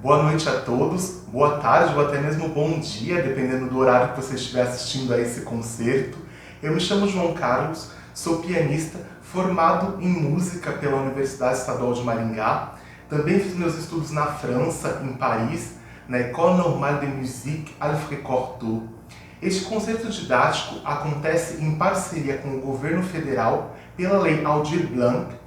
Boa noite a todos, boa tarde ou até mesmo bom dia, dependendo do horário que você estiver assistindo a esse concerto. Eu me chamo João Carlos, sou pianista, formado em música pela Universidade Estadual de Maringá. Também fiz meus estudos na França, em Paris, na École Normale de Musique Alfred Cortot. Este concerto didático acontece em parceria com o governo federal pela Lei Aldir Blanc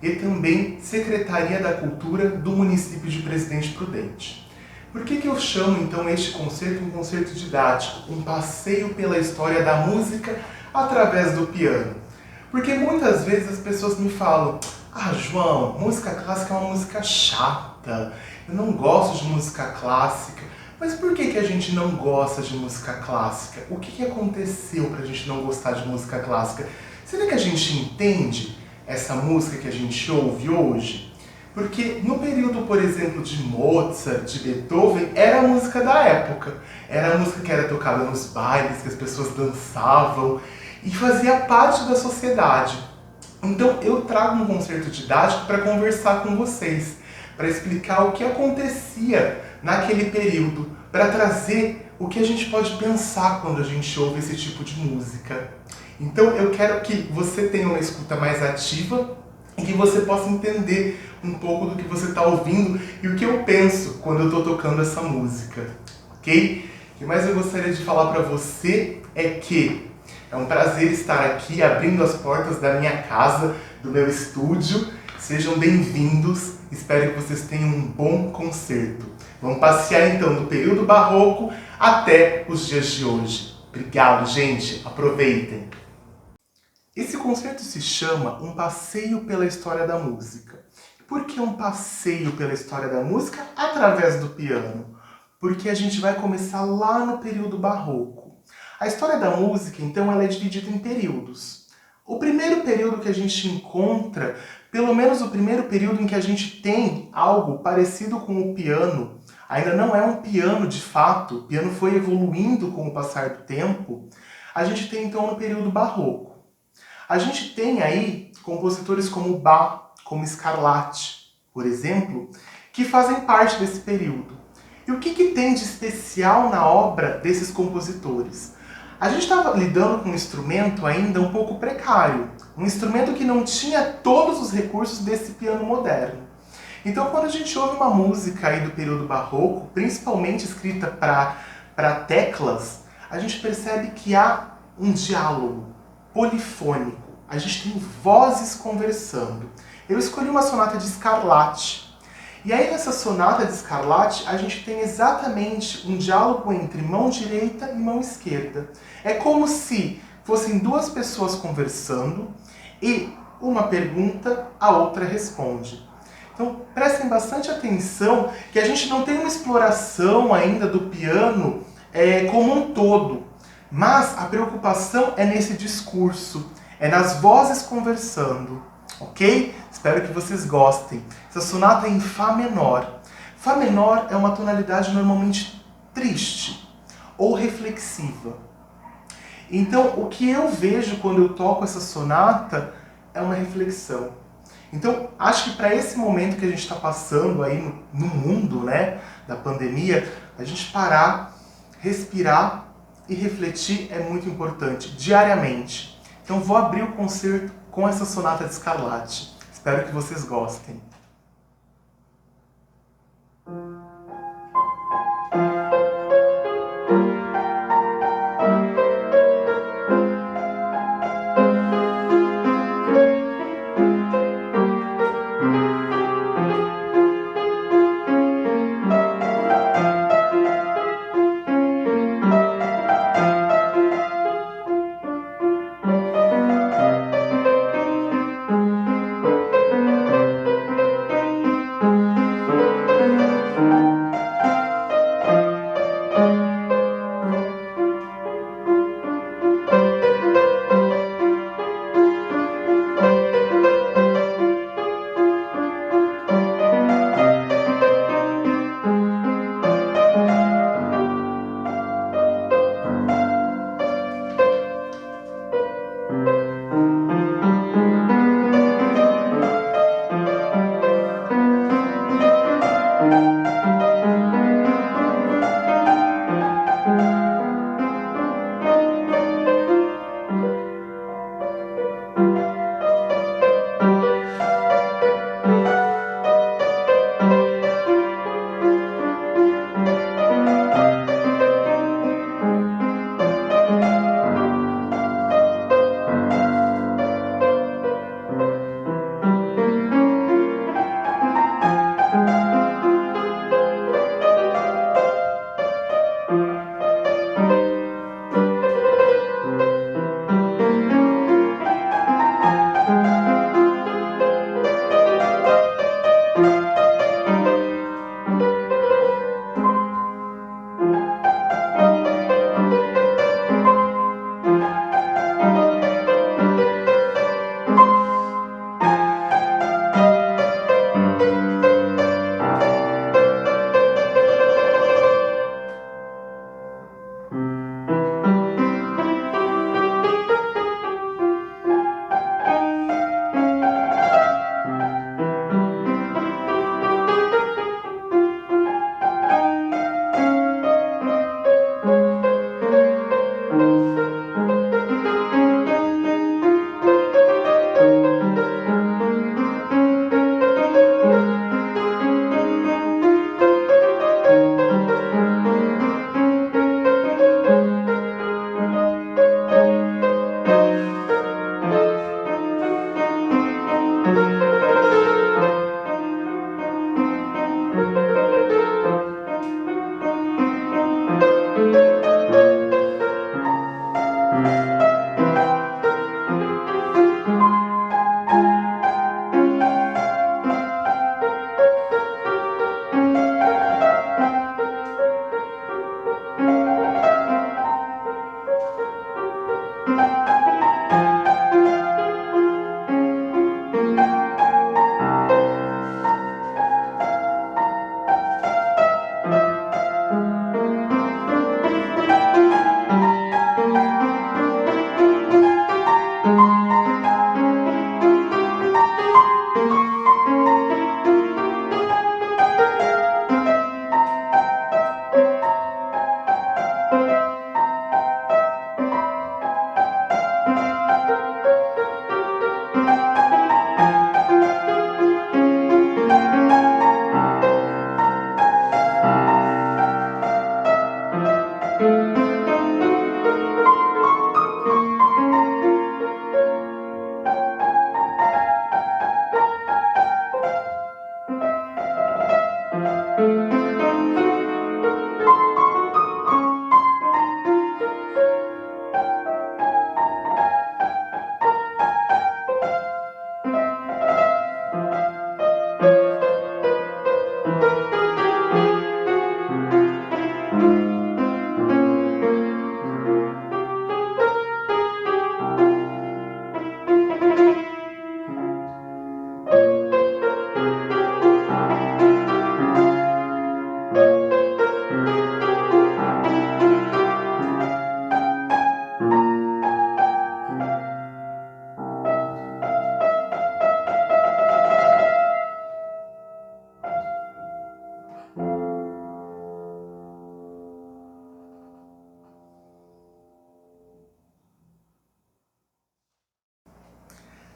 e também Secretaria da Cultura do município de Presidente Prudente. Por que eu chamo então este concerto um concerto didático, um passeio pela história da música através do piano? Porque muitas vezes as pessoas me falam: "Ah, João, música clássica é uma música chata, eu não gosto de música clássica." Mas por que a gente não gosta de música clássica? O que aconteceu para a gente não gostar de música clássica? Será que a gente entende essa música que a gente ouve hoje? Porque no período, por exemplo, de Mozart, de Beethoven, era a música da época. Era a música que era tocada nos bailes, que as pessoas dançavam e fazia parte da sociedade. Então eu trago um concerto didático para conversar com vocês, para explicar o que acontecia naquele período, para trazer o que a gente pode pensar quando a gente ouve esse tipo de música. Então eu quero que você tenha uma escuta mais ativa e que você possa entender um pouco do que você está ouvindo e o que eu penso quando eu estou tocando essa música, ok? O que mais eu gostaria de falar para você é que é um prazer estar aqui abrindo as portas da minha casa, do meu estúdio. Sejam bem-vindos, espero que vocês tenham um bom concerto. Vamos passear então do período barroco até os dias de hoje. Obrigado, gente, aproveitem! Esse concerto se chama Um Passeio pela História da Música. Por que um passeio pela história da música através do piano? Porque a gente vai começar lá no período barroco. A história da música, então, ela é dividida em períodos. O primeiro período que a gente encontra, pelo menos o primeiro período em que a gente tem algo parecido com o piano, ainda não é um piano de fato, o piano foi evoluindo com o passar do tempo, a gente tem então no período barroco. A gente tem aí compositores como Bach, como Scarlatti, por exemplo, que fazem parte desse período. E o que tem de especial na obra desses compositores? A gente estava lidando com um instrumento ainda um pouco precário, um instrumento que não tinha todos os recursos desse piano moderno. Então, quando a gente ouve uma música aí do período barroco, principalmente escrita para teclas, a gente percebe que há um diálogo polifônico. A gente tem vozes conversando. Eu escolhi uma sonata de Scarlatti. E aí nessa sonata de Scarlatti, a gente tem exatamente um diálogo entre mão direita e mão esquerda. É como se fossem duas pessoas conversando e uma pergunta, a outra responde. Então prestem bastante atenção que a gente não tem uma exploração ainda do piano como um todo. Mas a preocupação é nesse discurso, é nas vozes conversando, ok? Espero que vocês gostem. Essa sonata é em Fá menor. Fá menor é uma tonalidade normalmente triste ou reflexiva. Então, o que eu vejo quando eu toco essa sonata é uma reflexão. Então, acho que para esse momento que a gente está passando aí no mundo, né, da pandemia, a gente parar, respirar e refletir é muito importante, diariamente. Então vou abrir o concerto com essa sonata de Scarlatti. Espero que vocês gostem.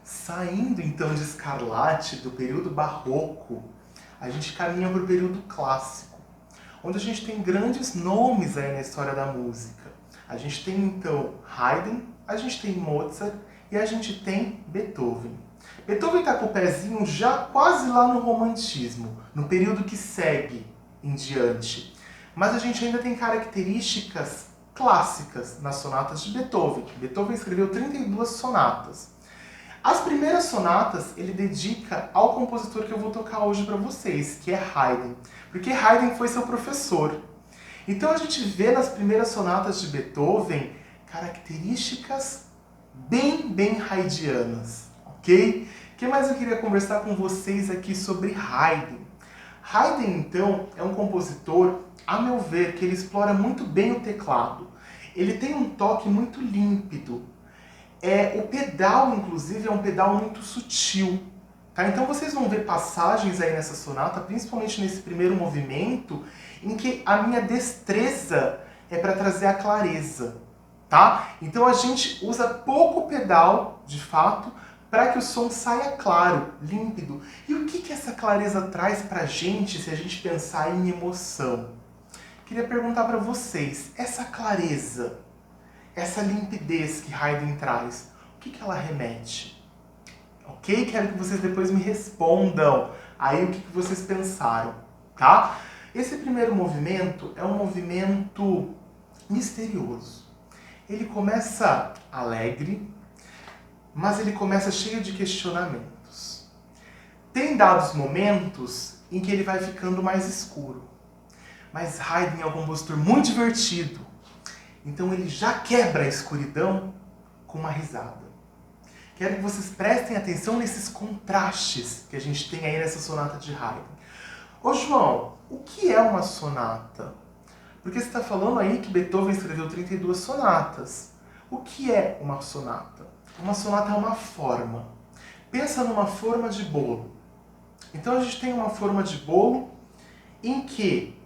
Saindo então de Scarlatti, do período barroco, a gente caminha para o período clássico, onde a gente tem grandes nomes aí na história da música. A gente tem então Haydn, a gente tem Mozart e a gente tem Beethoven. Beethoven está com o pezinho já quase lá no romantismo, no período que segue em diante. Mas a gente ainda tem características clássicas nas sonatas de Beethoven. Beethoven escreveu 32 sonatas. As primeiras sonatas ele dedica ao compositor que eu vou tocar hoje para vocês, que é Haydn, porque Haydn foi seu professor. Então a gente vê nas primeiras sonatas de Beethoven características bem haydnianas, ok? O que mais eu queria conversar com vocês aqui sobre Haydn? Haydn, então, é um compositor, a meu ver, que ele explora muito bem o teclado. Ele tem um toque muito límpido. O pedal, inclusive, é um pedal muito sutil. Tá? Então vocês vão ver passagens aí nessa sonata, principalmente nesse primeiro movimento, em que a minha destreza é para trazer a clareza. Tá? Então a gente usa pouco pedal, de fato, para que o som saia claro, límpido. E o que essa clareza traz para a gente se a gente pensar em emoção? Queria perguntar para vocês, essa clareza, essa limpidez que Haydn traz, o que ela remete? Ok? Quero que vocês depois me respondam aí o que vocês pensaram, tá? Esse primeiro movimento é um movimento misterioso. Ele começa alegre, mas ele começa cheio de questionamentos. Tem dados momentos em que ele vai ficando mais escuro. Mas Haydn é um compositor muito divertido. Então ele já quebra a escuridão com uma risada. Quero que vocês prestem atenção nesses contrastes que a gente tem aí nessa sonata de Haydn. Ô João, o que é uma sonata? Porque você está falando aí que Beethoven escreveu 32 sonatas. O que é uma sonata? Uma sonata é uma forma. Pensa numa forma de bolo. Então a gente tem uma forma de bolo em que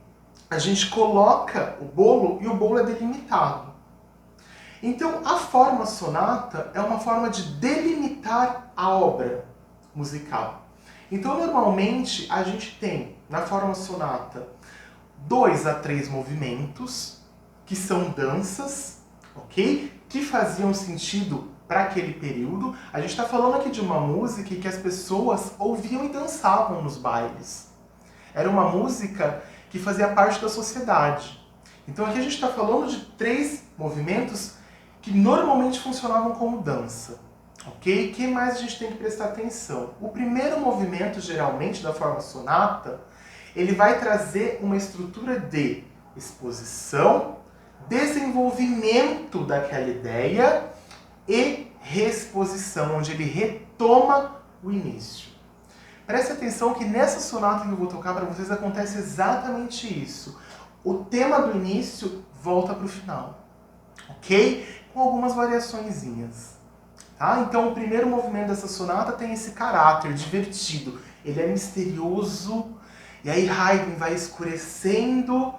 a gente coloca o bolo e o bolo é delimitado. Então, a forma sonata é uma forma de delimitar a obra musical. Então, normalmente, a gente tem, na forma sonata, 2 a 3 movimentos, que são danças, ok? Que faziam sentido para aquele período. A gente está falando aqui de uma música que as pessoas ouviam e dançavam nos bailes. Era uma música que fazia parte da sociedade. Então aqui a gente está falando de 3 movimentos que normalmente funcionavam como dança. Ok? O que mais a gente tem que prestar atenção? O primeiro movimento, geralmente, da forma sonata, ele vai trazer uma estrutura de exposição, desenvolvimento daquela ideia e reexposição, onde ele retoma o início. Preste atenção que nessa sonata que eu vou tocar para vocês acontece exatamente isso. O tema do início volta para o final, ok? Com algumas variaçõezinhas. Tá? Então o primeiro movimento dessa sonata tem esse caráter divertido. Ele é misterioso, e aí Haydn vai escurecendo,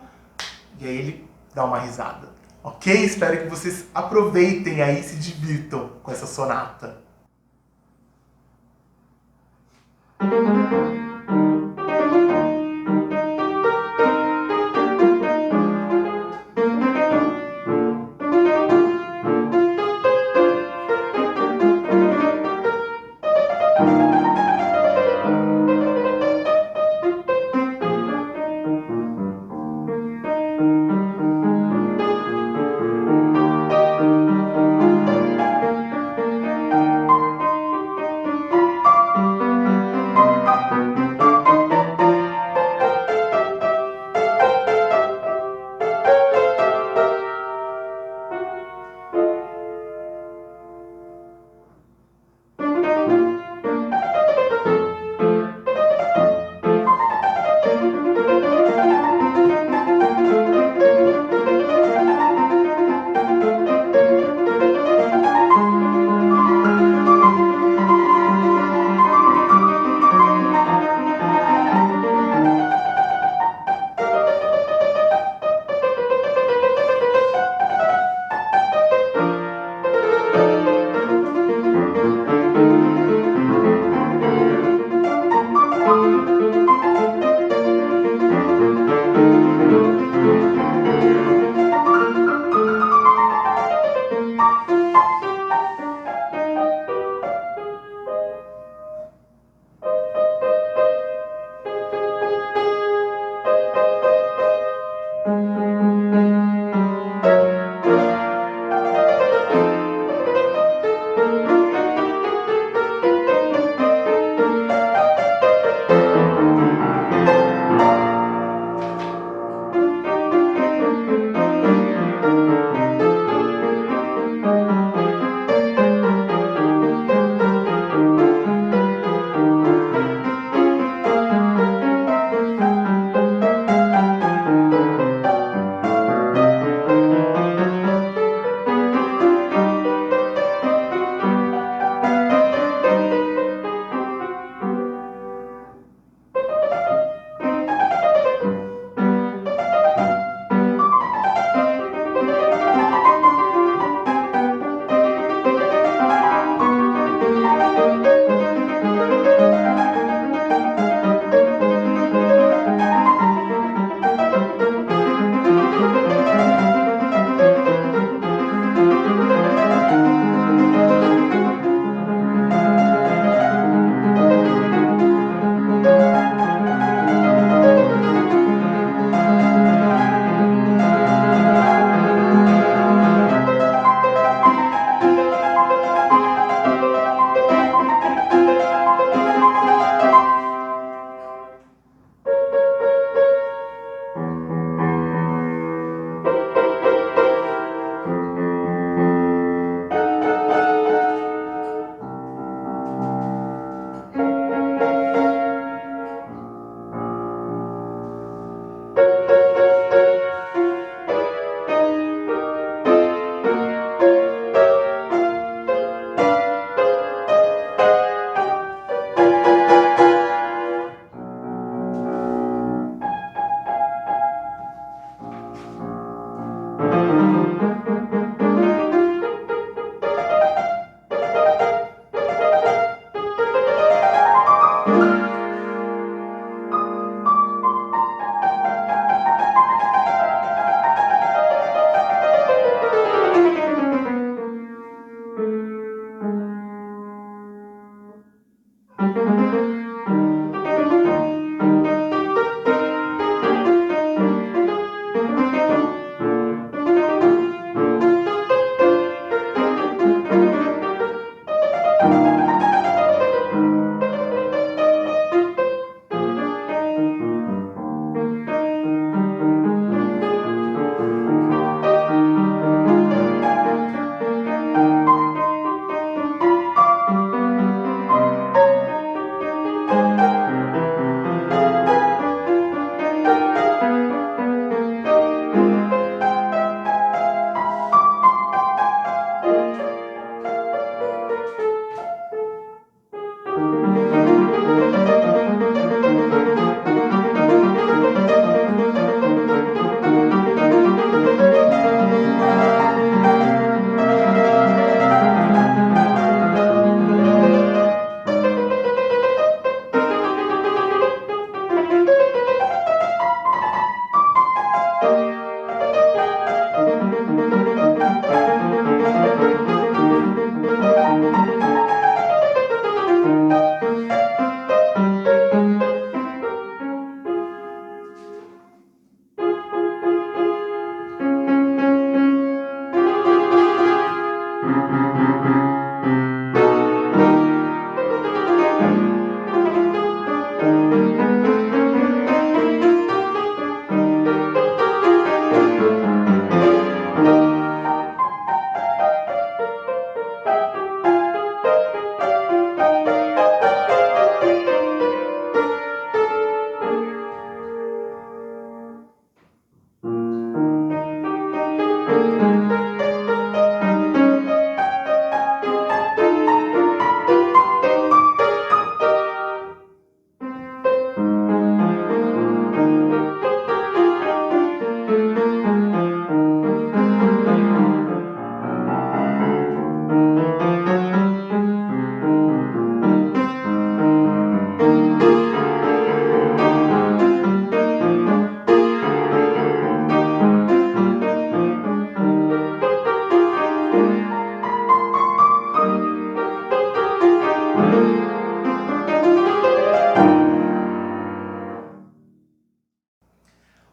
e aí ele dá uma risada. Ok? Espero que vocês aproveitem aí e se divirtam com essa sonata.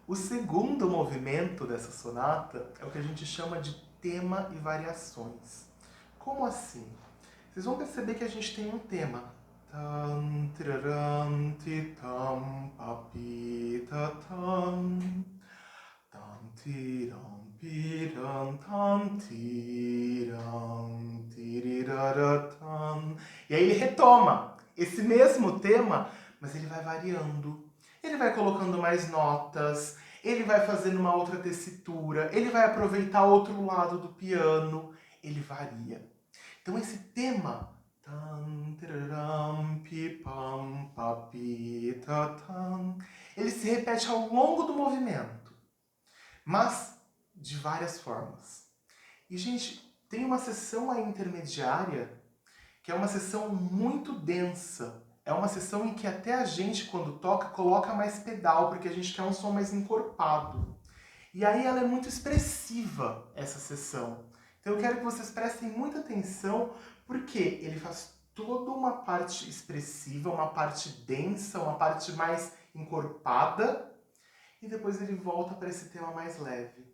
O segundo movimento dessa sonata é o que a gente chama de tema e variações. Como assim? Vocês vão perceber que a gente tem um tema. Tam, tiraram, titam, papi, tatam. Tam, tiram, piram, tam, tiram, tiriraratam. E aí ele retoma esse mesmo tema, mas ele vai variando. Ele vai colocando mais notas, ele vai fazendo uma outra tessitura, ele vai aproveitar outro lado do piano, ele varia. Então esse tema, ele se repete ao longo do movimento, mas de várias formas. E, gente, tem uma seção aí intermediária que é uma seção muito densa. É uma seção em que até a gente, quando toca, coloca mais pedal, porque a gente quer um som mais encorpado. E aí ela é muito expressiva, essa seção. Então eu quero que vocês prestem muita atenção, porque ele faz toda uma parte expressiva, uma parte densa, uma parte mais encorpada, e depois ele volta para esse tema mais leve.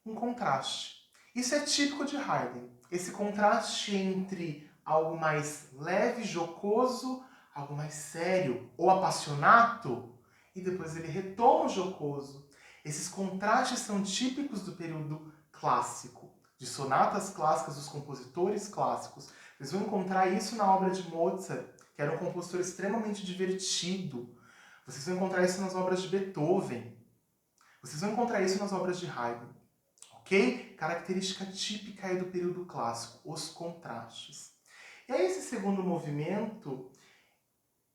Um contraste. Isso é típico de Haydn. Esse contraste entre algo mais leve, jocoso, algo mais sério ou apassionato, e depois ele retoma o jocoso. Esses contrastes são típicos do período clássico, de sonatas clássicas dos compositores clássicos. Vocês vão encontrar isso na obra de Mozart, que era um compositor extremamente divertido. Vocês vão encontrar isso nas obras de Beethoven. Vocês vão encontrar isso nas obras de Haydn. Ok? Característica típica aí do período clássico, os contrastes. E aí esse segundo movimento,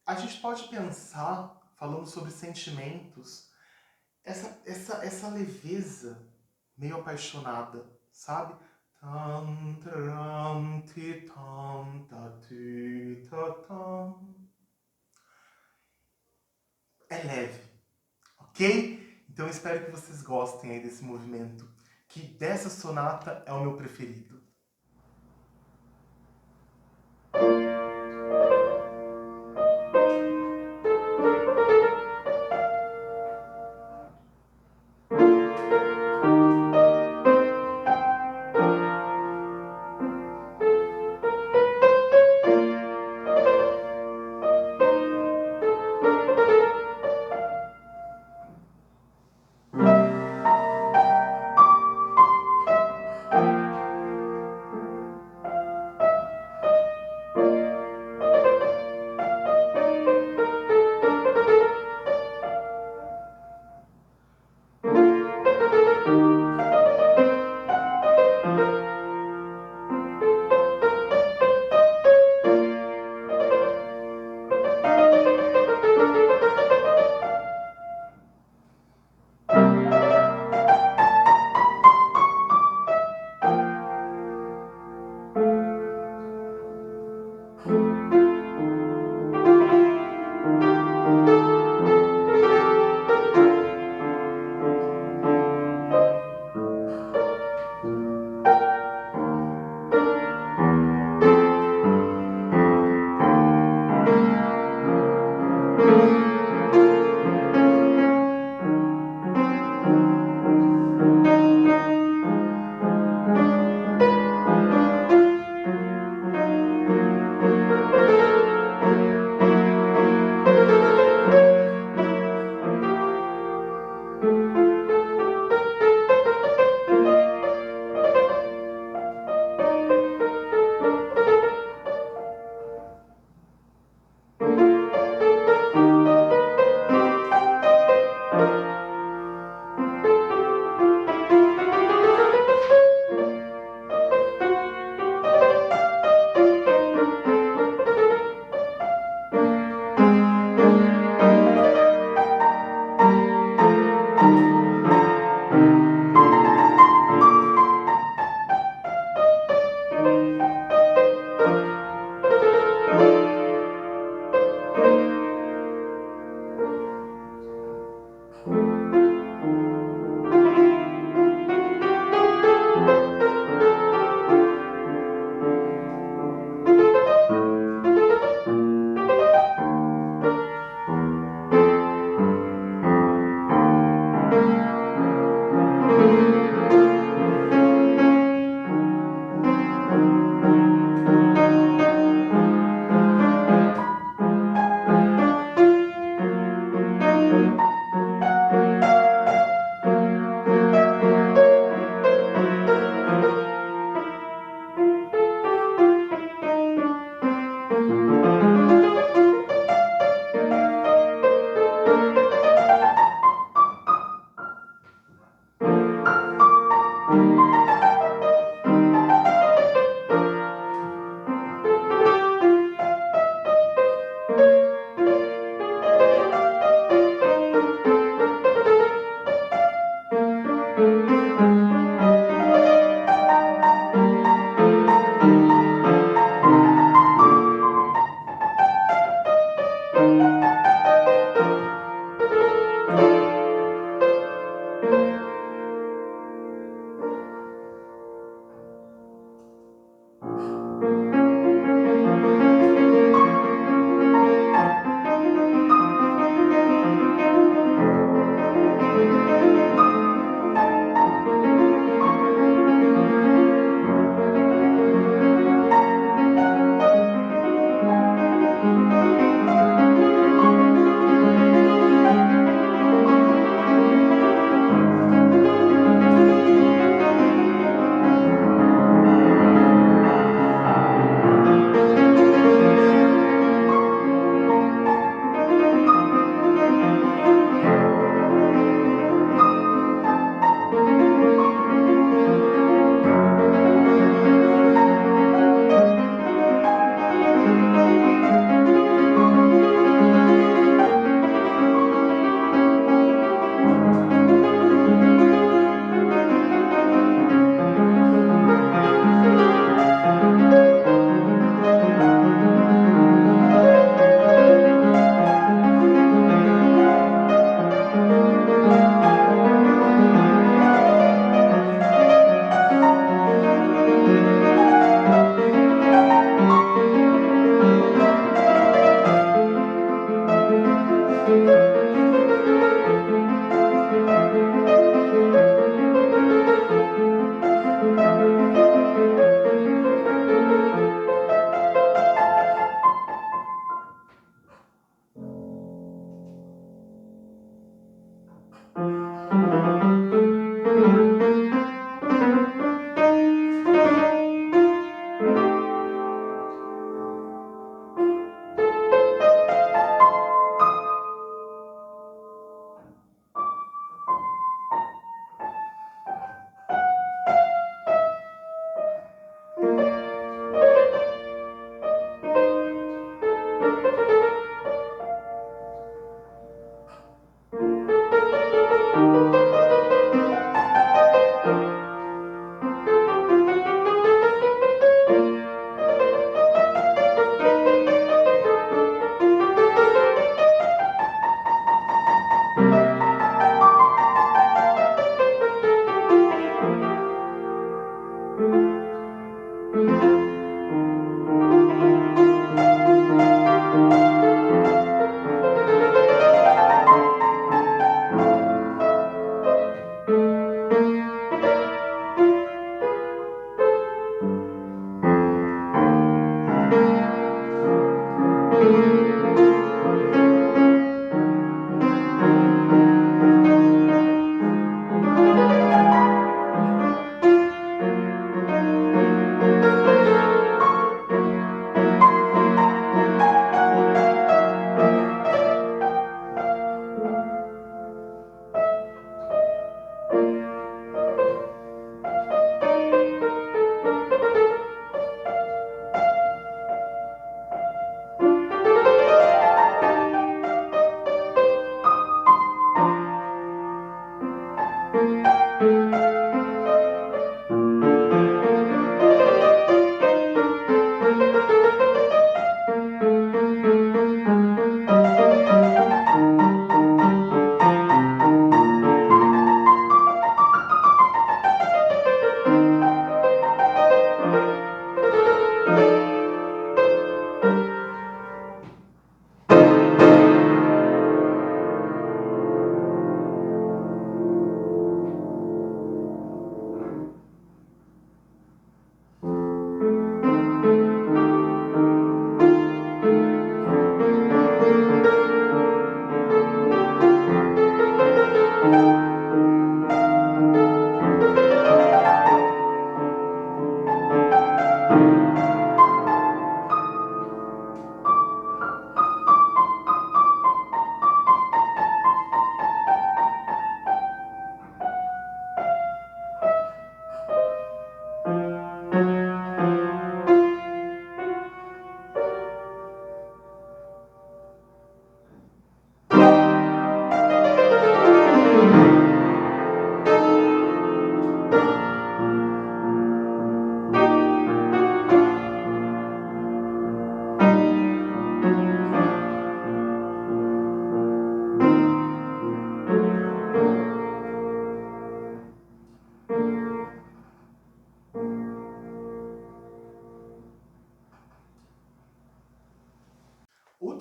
a gente pode pensar, falando sobre sentimentos, essa leveza meio apaixonada, sabe? É leve, ok? Então eu espero que vocês gostem aí desse movimento, que dessa sonata é o meu preferido.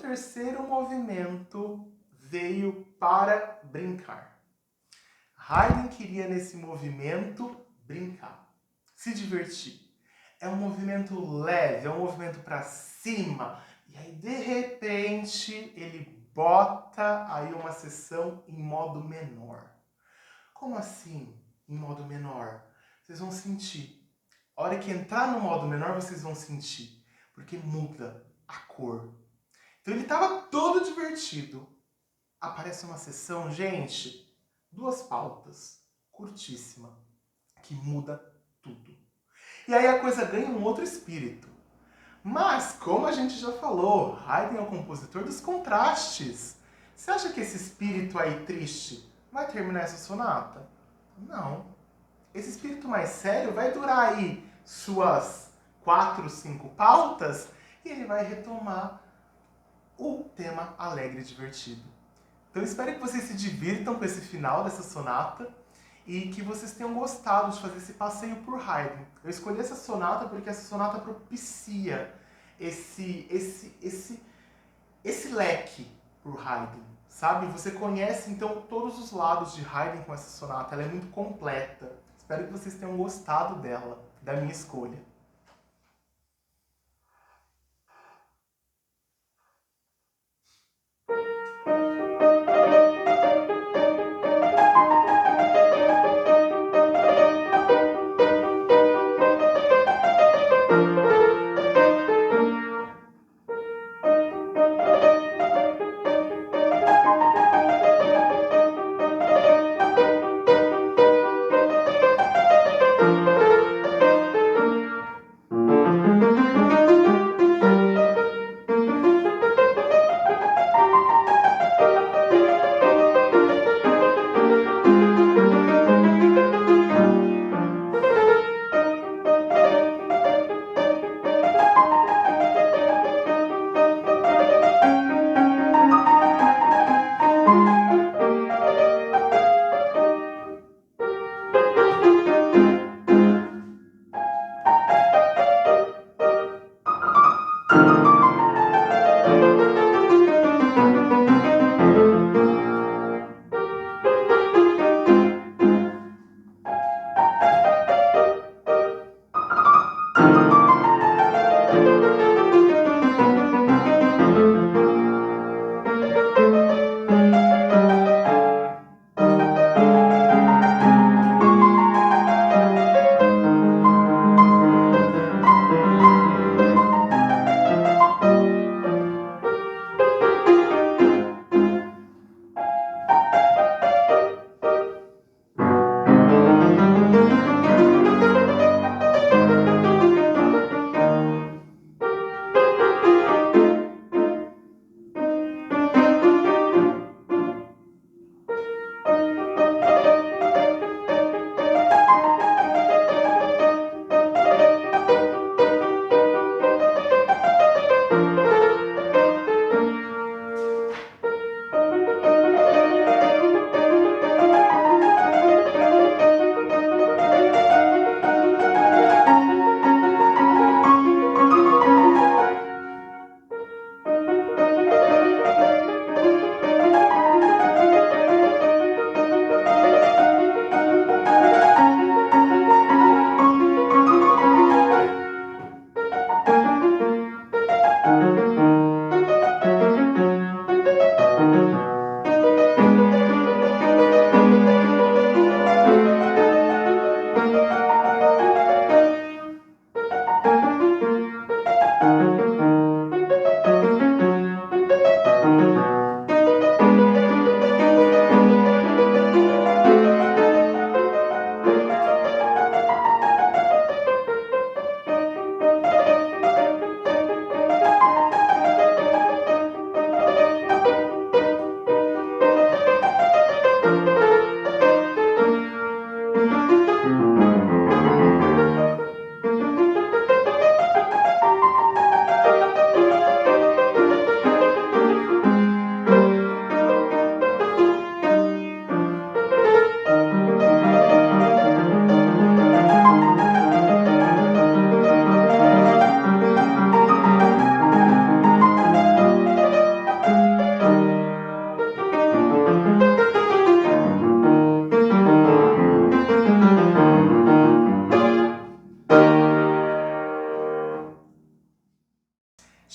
terceiro movimento veio para brincar. Haydn queria nesse movimento brincar, se divertir. É um movimento leve, é um movimento para cima. E aí, de repente, ele bota aí uma sessão em modo menor. Como assim, em modo menor? Vocês vão sentir. A hora que entrar no modo menor, vocês vão sentir. Porque muda a cor. Então ele estava todo divertido. Aparece uma sessão, gente, 2 pautas, curtíssima, que muda tudo. E aí a coisa ganha um outro espírito. Mas, como a gente já falou, Haydn é o compositor dos contrastes. Você acha que esse espírito aí triste vai terminar essa sonata? Não. Esse espírito mais sério vai durar aí suas 4, 5 pautas e ele vai retomar o tema alegre e divertido. Então eu espero que vocês se divirtam com esse final dessa sonata e que vocês tenham gostado de fazer esse passeio por Haydn. Eu escolhi essa sonata porque essa sonata propicia esse leque por Haydn, sabe? Você conhece então todos os lados de Haydn com essa sonata, ela é muito completa. Espero que vocês tenham gostado dela, da minha escolha.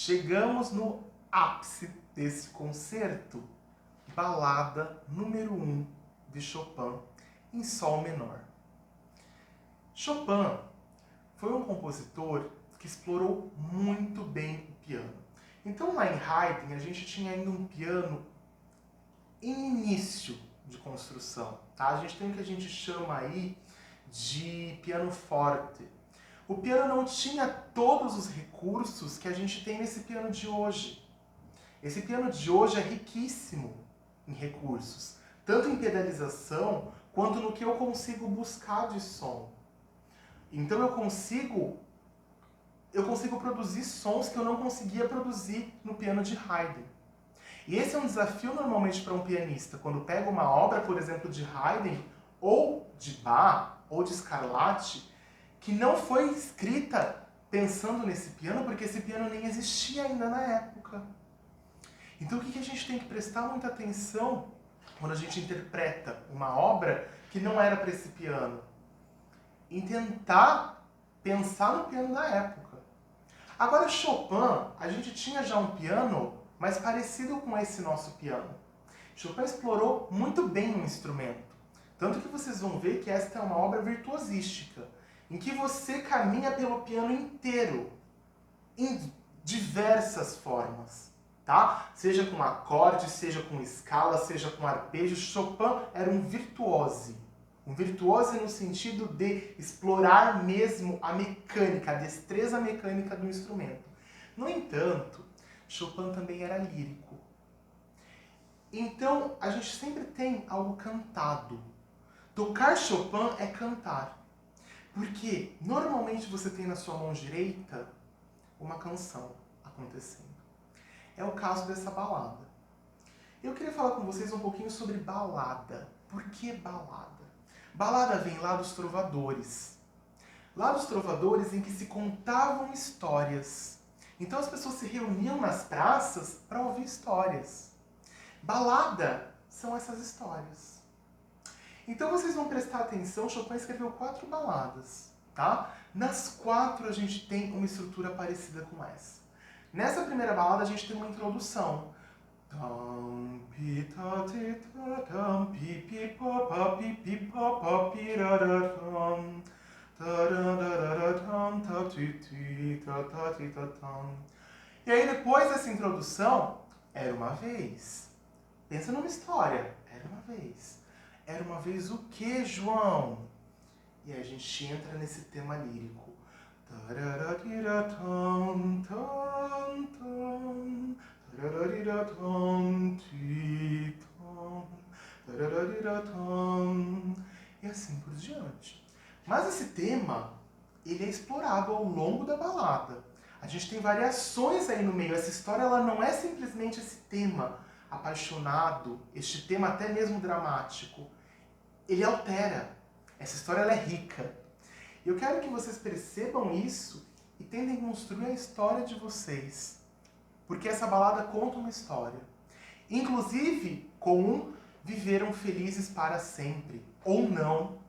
Chegamos no ápice desse concerto, balada número 1 de Chopin, em Sol menor. Chopin foi um compositor que explorou muito bem o piano. Então lá em Haydn a gente tinha ainda um piano em início de construção, tá? A gente tem o que a gente chama aí de piano forte. O piano não tinha todos os recursos que a gente tem nesse piano de hoje. Esse piano de hoje é riquíssimo em recursos, tanto em pedalização quanto no que eu consigo buscar de som. Então eu consigo produzir sons que eu não conseguia produzir no piano de Haydn. E esse é um desafio normalmente para um pianista, quando pega uma obra, por exemplo, de Haydn, ou de Bach, ou de Scarlatti, que não foi escrita pensando nesse piano, porque esse piano nem existia ainda na época. Então o que a gente tem que prestar muita atenção quando a gente interpreta uma obra que não era para esse piano? Em tentar pensar no piano da época. Agora Chopin, a gente tinha já um piano mais parecido com esse nosso piano. Chopin explorou muito bem o instrumento. Tanto que vocês vão ver que esta é uma obra virtuosística, em que você caminha pelo piano inteiro, em diversas formas, tá? Seja com acorde, seja com escala, seja com arpejo. Chopin era um virtuose. Um virtuose no sentido de explorar mesmo a mecânica, a destreza mecânica do instrumento. No entanto, Chopin também era lírico. Então, a gente sempre tem algo cantado. Tocar Chopin é cantar. Porque normalmente você tem na sua mão direita uma canção acontecendo. É o caso dessa balada. Eu queria falar com vocês um pouquinho sobre balada. Por que balada? Balada vem lá dos trovadores. Lá dos trovadores em que se contavam histórias. Então as pessoas se reuniam nas praças para ouvir histórias. Balada são essas histórias. Então vocês vão prestar atenção, Chopin escreveu 4 baladas, tá? Nas 4 a gente tem uma estrutura parecida com essa. Nessa primeira balada a gente tem uma introdução. E aí depois dessa introdução, era uma vez. Pensa numa história. Era uma vez. Era uma vez o que, João? E aí a gente entra nesse tema lírico. E assim por diante. Mas esse tema, ele é explorado ao longo da balada. A gente tem variações aí no meio. Essa história ela não é simplesmente esse tema apaixonado, este tema até mesmo dramático. Ele altera. Essa história ela é rica. Eu quero que vocês percebam isso e tentem construir a história de vocês. Porque essa balada conta uma história. Inclusive com um viveram felizes para sempre. Ou não.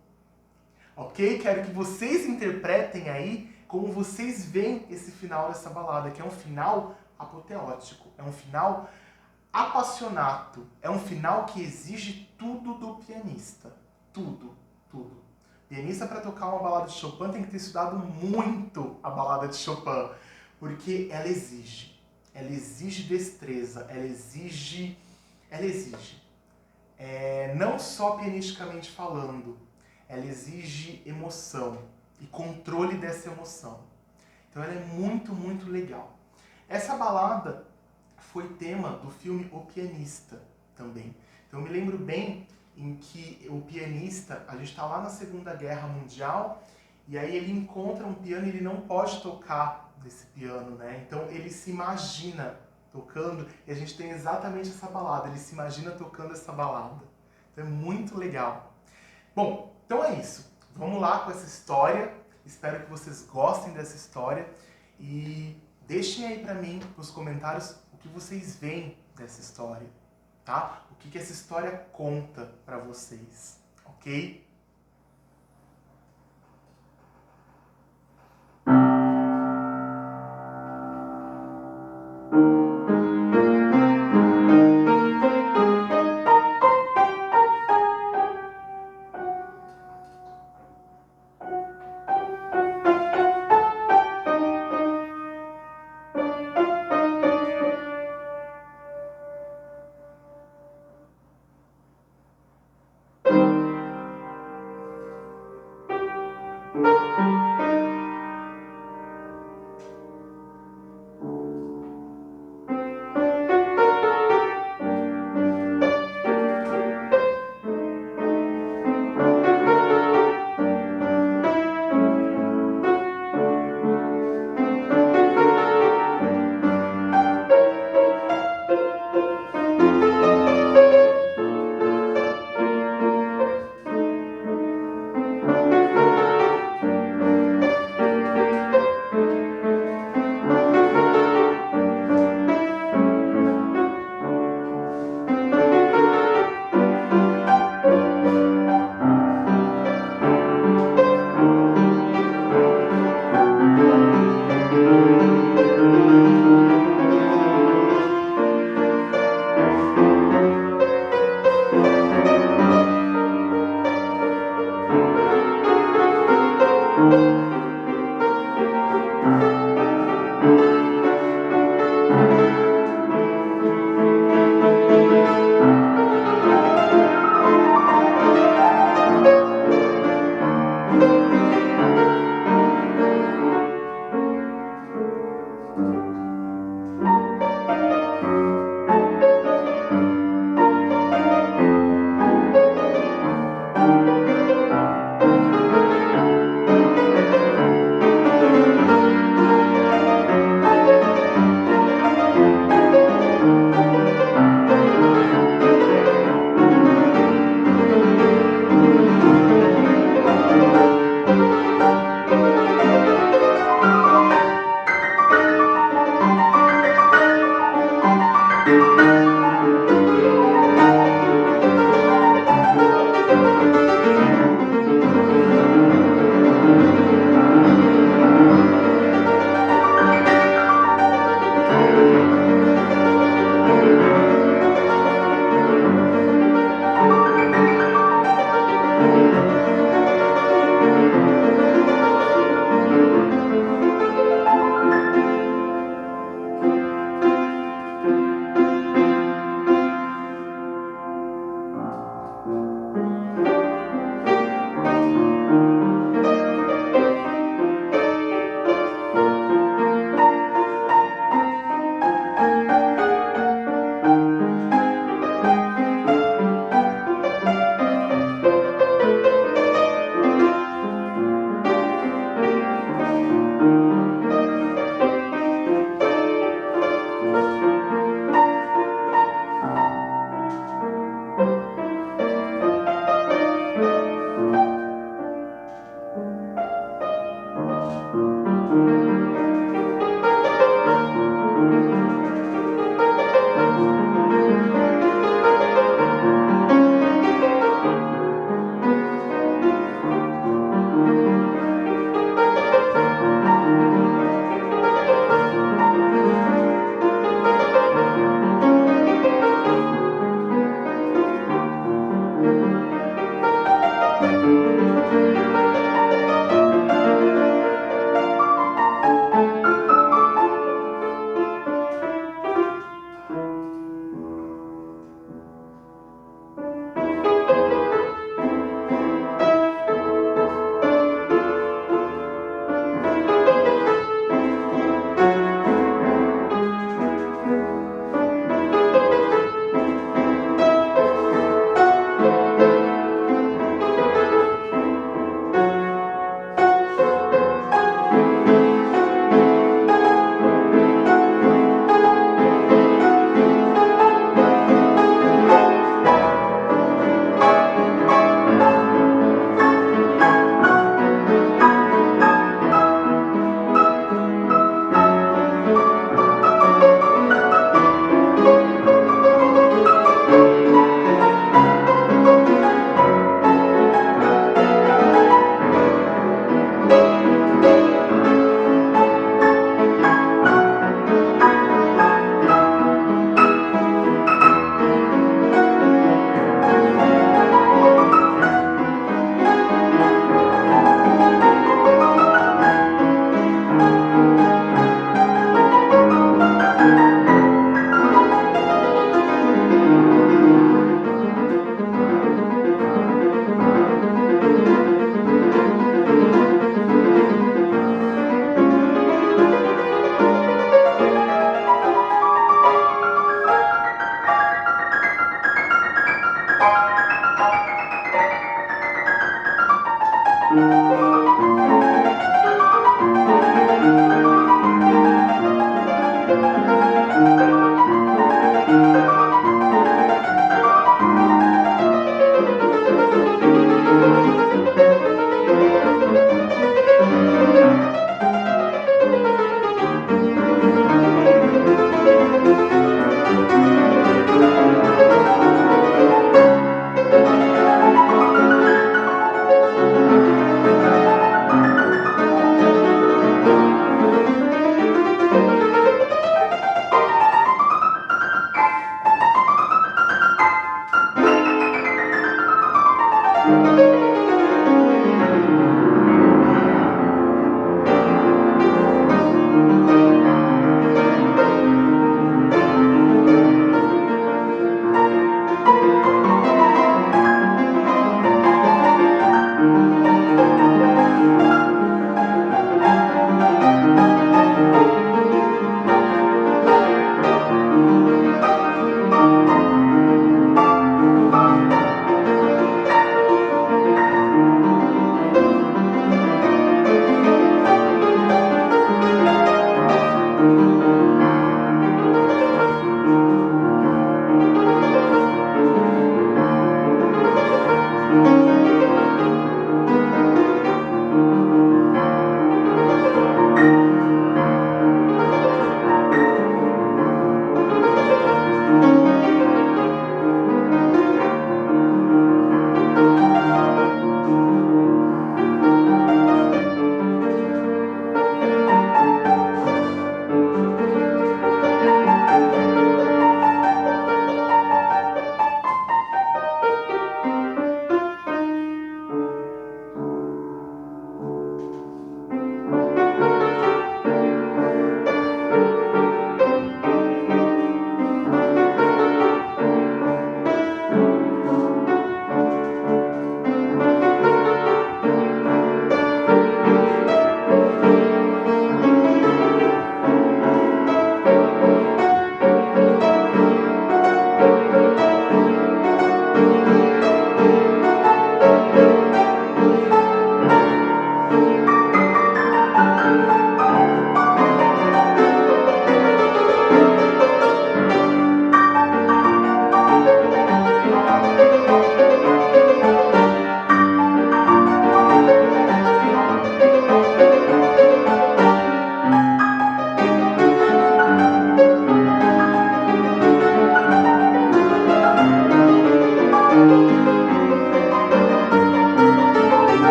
Ok? Quero que vocês interpretem aí como vocês veem esse final dessa balada, que é um final apoteótico. É um final apassionato. É um final que exige tudo do pianista. Tudo, tudo. Pianista para tocar uma balada de Chopin tem que ter estudado muito a balada de Chopin, porque ela exige. Ela exige destreza, ela exige não só pianisticamente falando, ela exige emoção e controle dessa emoção. Então ela é muito, muito legal. Essa balada foi tema do filme O Pianista também. Então eu me lembro bem em que o pianista, a gente está lá na Segunda Guerra Mundial, e aí ele encontra um piano e ele não pode tocar nesse piano, né? Então ele se imagina tocando, e a gente tem exatamente essa balada, ele se imagina tocando essa balada. Então é muito legal. Bom, então é isso. Vamos lá com essa história. Espero que vocês gostem dessa história e deixem aí pra mim nos comentários o que vocês veem dessa história, tá? O que essa história conta pra vocês, ok?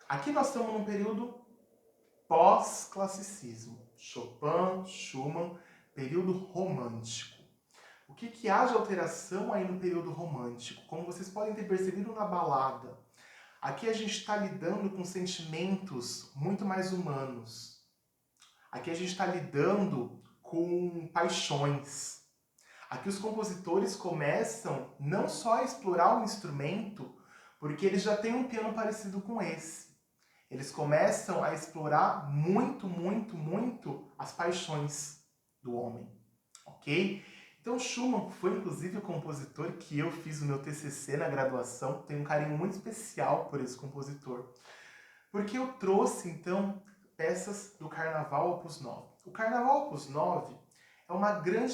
Aqui nós estamos num período pós-classicismo. Chopin, Schumann, período romântico. O que há de alteração aí no período romântico? Como vocês podem ter percebido na balada, aqui a gente está lidando com sentimentos muito mais humanos. Aqui a gente está lidando com paixões. Aqui os compositores começam não só a explorar o instrumento, porque eles já têm um piano parecido com esse. Eles começam a explorar muito, muito, muito as paixões do homem, ok? Então Schumann foi inclusive o compositor que eu fiz o meu TCC na graduação, tenho um carinho muito especial por esse compositor, porque eu trouxe então peças do Carnaval Opus 9. O Carnaval Opus 9 é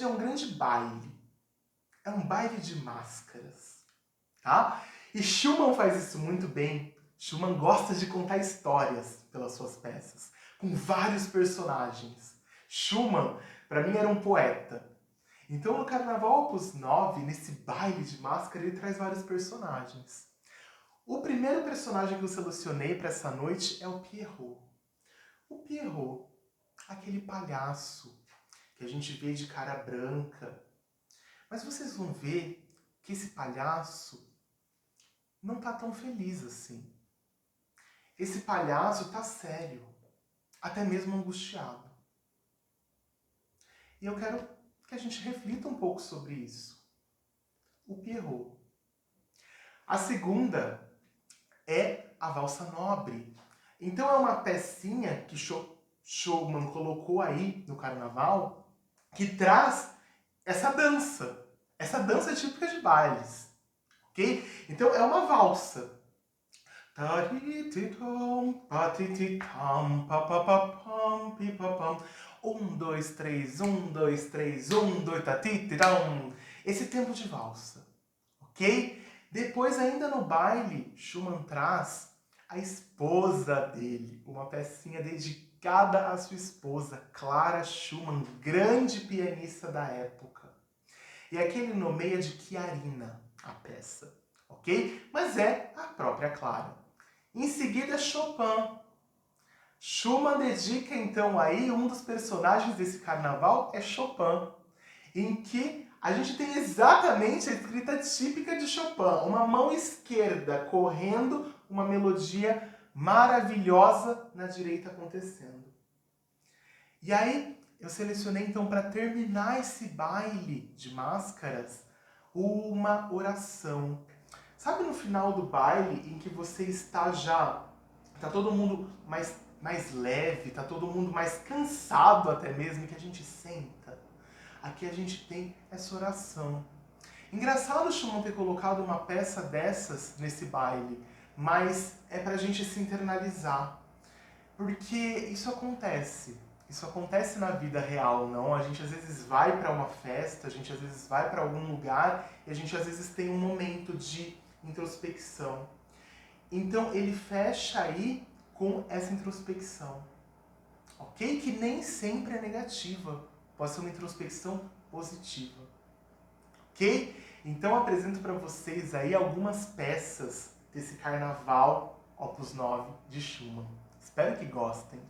um grande baile, é um baile de máscaras, tá? E Schumann faz isso muito bem. Schumann gosta de contar histórias pelas suas peças, com vários personagens. Schumann, para mim, era um poeta. Então, no Carnaval Opus 9, nesse baile de máscara, ele traz vários personagens. O primeiro personagem que eu selecionei para essa noite é o Pierrot. O Pierrot, aquele palhaço que a gente vê de cara branca. Mas vocês vão ver que esse palhaço não tá tão feliz assim. Esse palhaço tá sério, até mesmo angustiado. E eu quero que a gente reflita um pouco sobre isso. O Pierrot. A segunda é a Valsa Nobre. Então é uma pecinha que Schumann colocou aí no Carnaval que traz essa dança típica de bailes, ok? Então é uma valsa. 2, 3, 2, 3, 2, tatitirão. Esse tempo de valsa, ok? Depois, ainda no baile, Schumann traz a esposa dele, uma pecinha dedicada à sua esposa, Clara Schumann, grande pianista da época. E aqui ele nomeia de Chiarina a peça, ok? Mas é a própria Clara. Em seguida, Chopin. Schumann dedica então aí um dos personagens desse carnaval é Chopin, em que a gente tem exatamente a escrita típica de Chopin, uma mão esquerda correndo, uma melodia maravilhosa na direita acontecendo. E aí eu selecionei então para terminar esse baile de máscaras uma oração. Sabe no final do baile em que você está todo mundo mais leve, está todo mundo mais cansado até mesmo, que a gente senta? Aqui a gente tem essa oração. Engraçado o Schumann ter colocado uma peça dessas nesse baile, mas é pra gente se internalizar. Porque isso acontece na vida real, não? A gente às vezes vai para uma festa, a gente às vezes vai para algum lugar e a gente às vezes tem um momento de introspecção. Então ele fecha aí com essa introspecção, ok? Que nem sempre é negativa, pode ser uma introspecção positiva, ok? Então eu apresento para vocês aí algumas peças desse Carnaval Opus 9 de Schumann. Espero que gostem.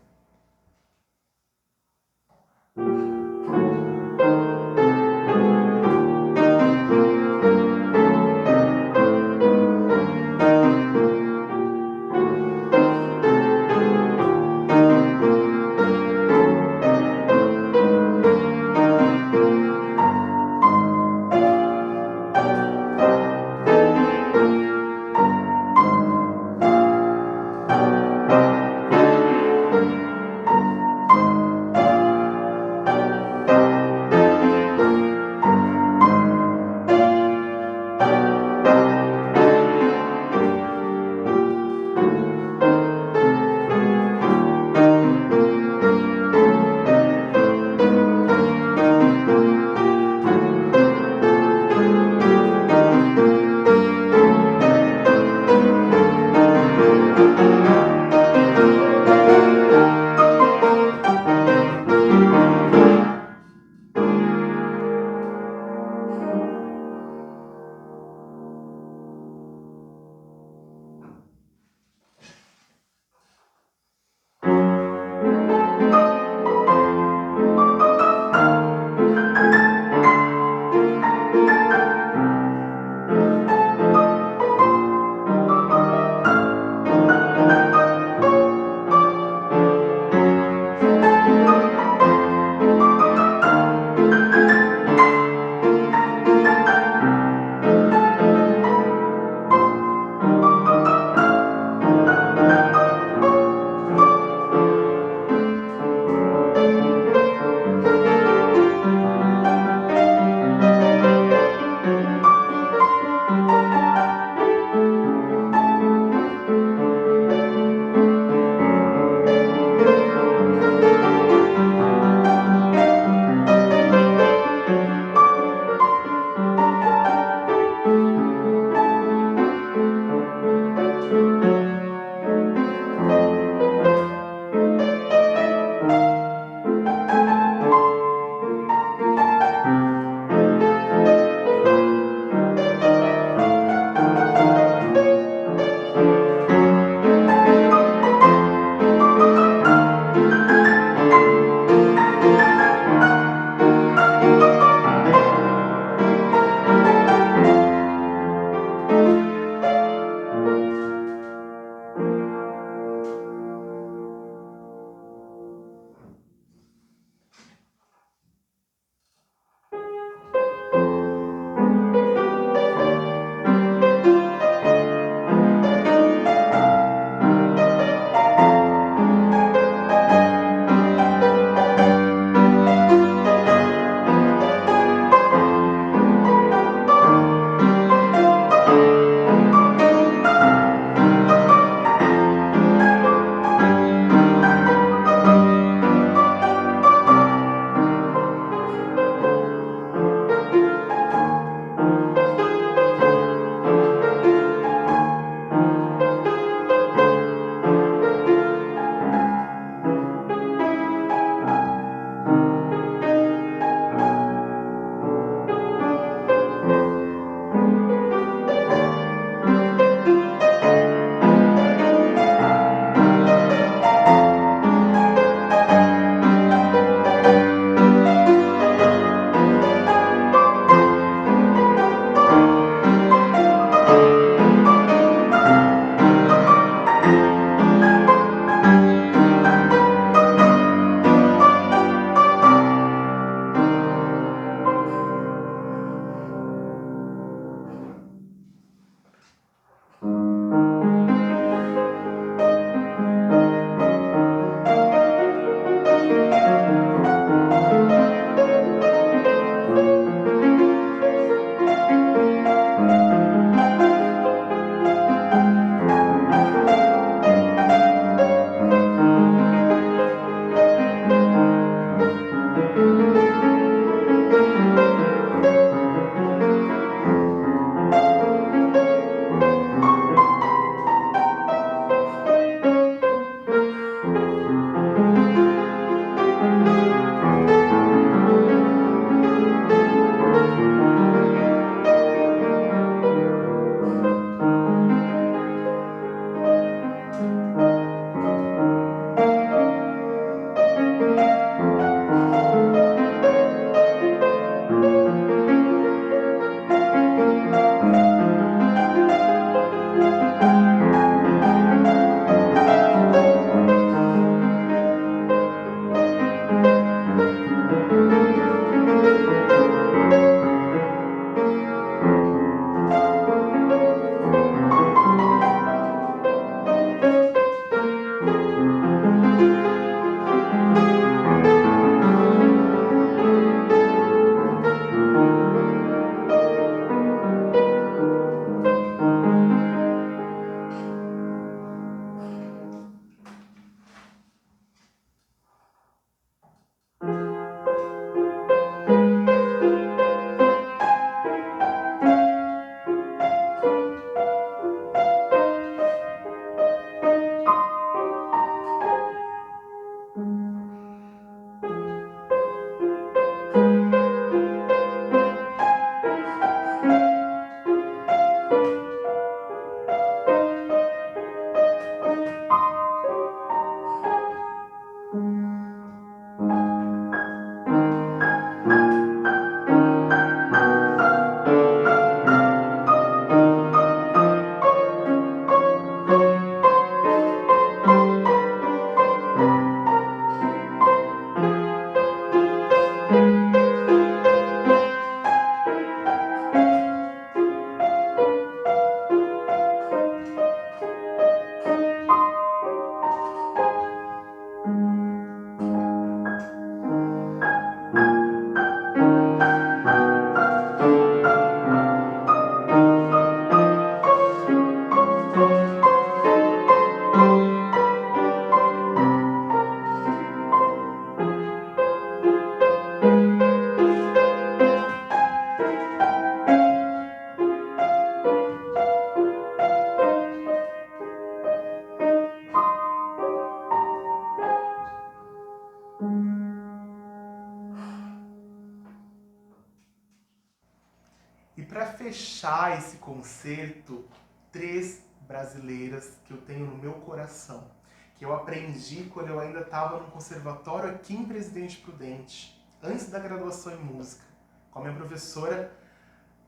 fechar esse concerto, 3 brasileiras que eu tenho no meu coração, que eu aprendi quando eu ainda estava no conservatório aqui em Presidente Prudente, antes da graduação em música, com a minha professora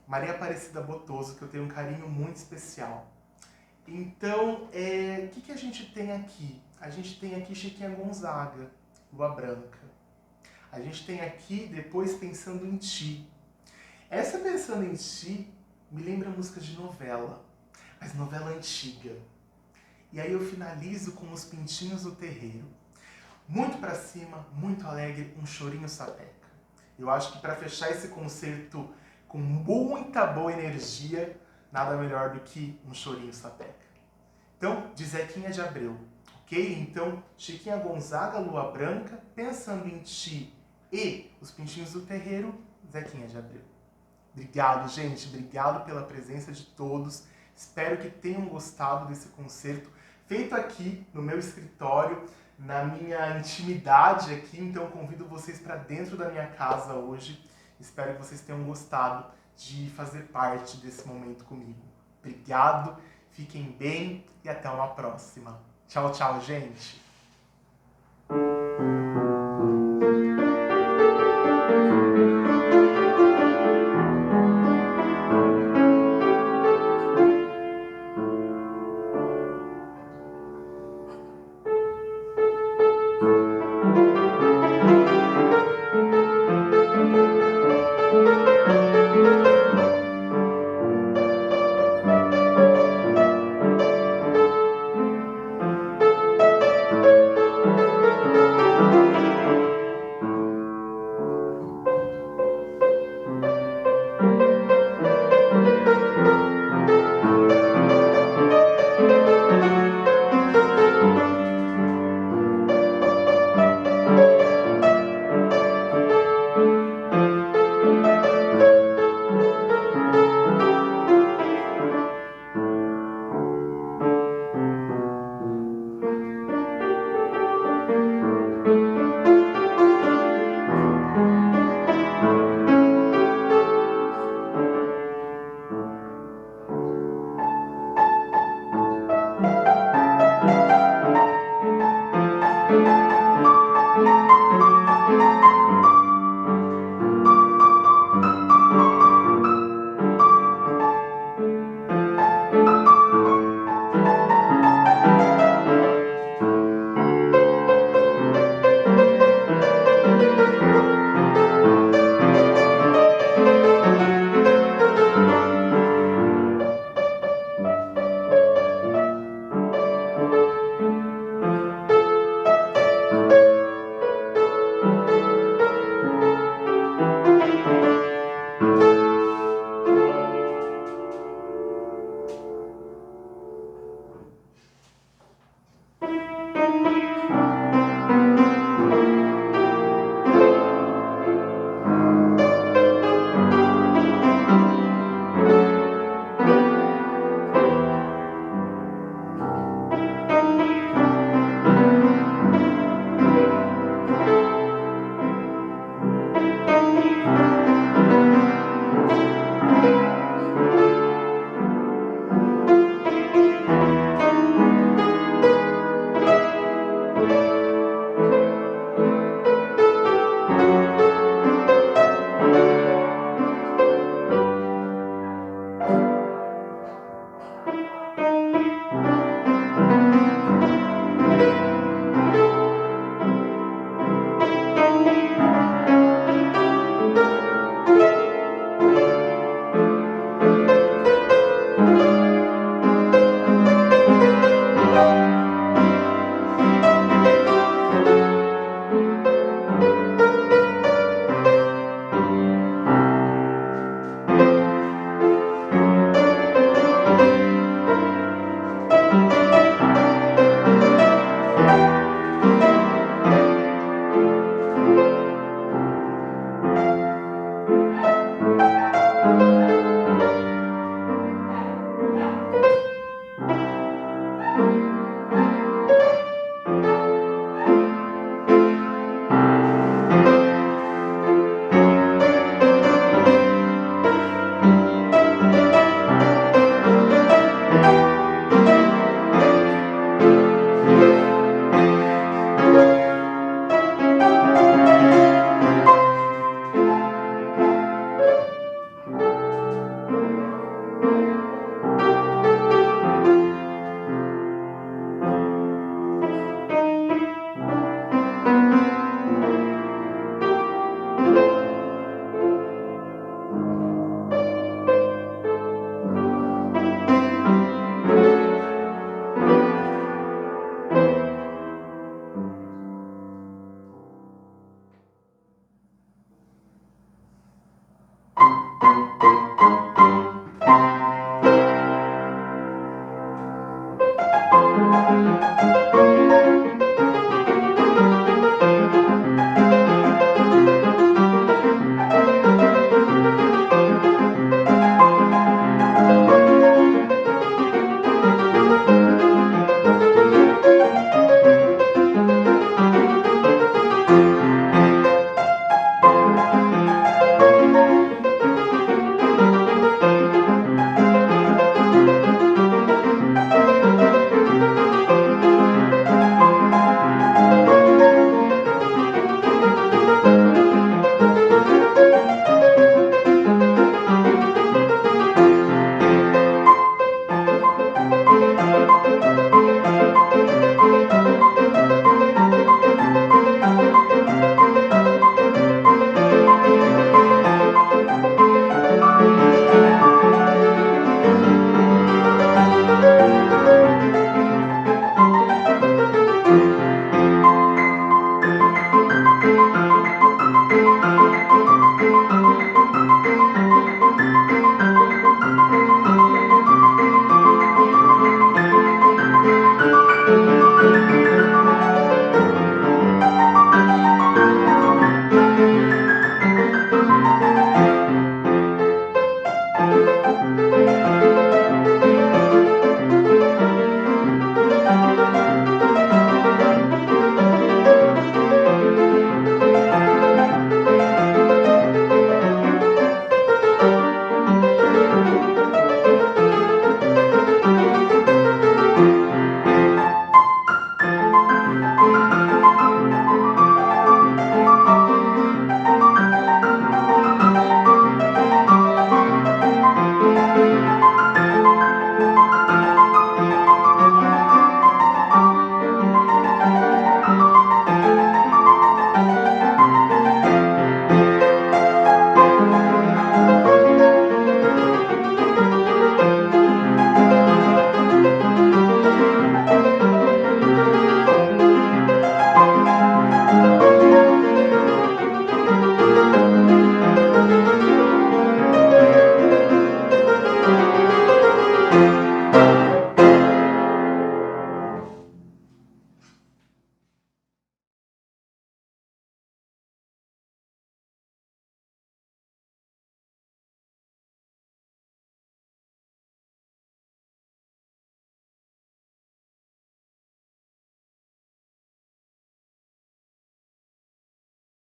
Maria Aparecida Botoso, que eu tenho um carinho muito especial. Então, o que a gente tem aqui? A gente tem aqui Chiquinha Gonzaga, Lua Branca. A gente tem aqui Depois Pensando em Ti. Essa Pensando em Ti me lembra músicas de novela, mas novela antiga. E aí eu finalizo com Os Pintinhos do Terreiro. Muito pra cima, muito alegre, um chorinho sapeca. Eu acho que para fechar esse concerto com muita boa energia, nada melhor do que um chorinho sapeca. Então, de Zequinha de Abreu, ok? Então, Chiquinha Gonzaga, Lua Branca, Pensando em Ti e Os Pintinhos do Terreiro, Zequinha de Abreu. Obrigado, gente. Obrigado pela presença de todos. Espero que tenham gostado desse concerto feito aqui no meu escritório, na minha intimidade aqui. Então, convido vocês para dentro da minha casa hoje. Espero que vocês tenham gostado de fazer parte desse momento comigo. Obrigado, fiquem bem e até uma próxima. Tchau, tchau, gente!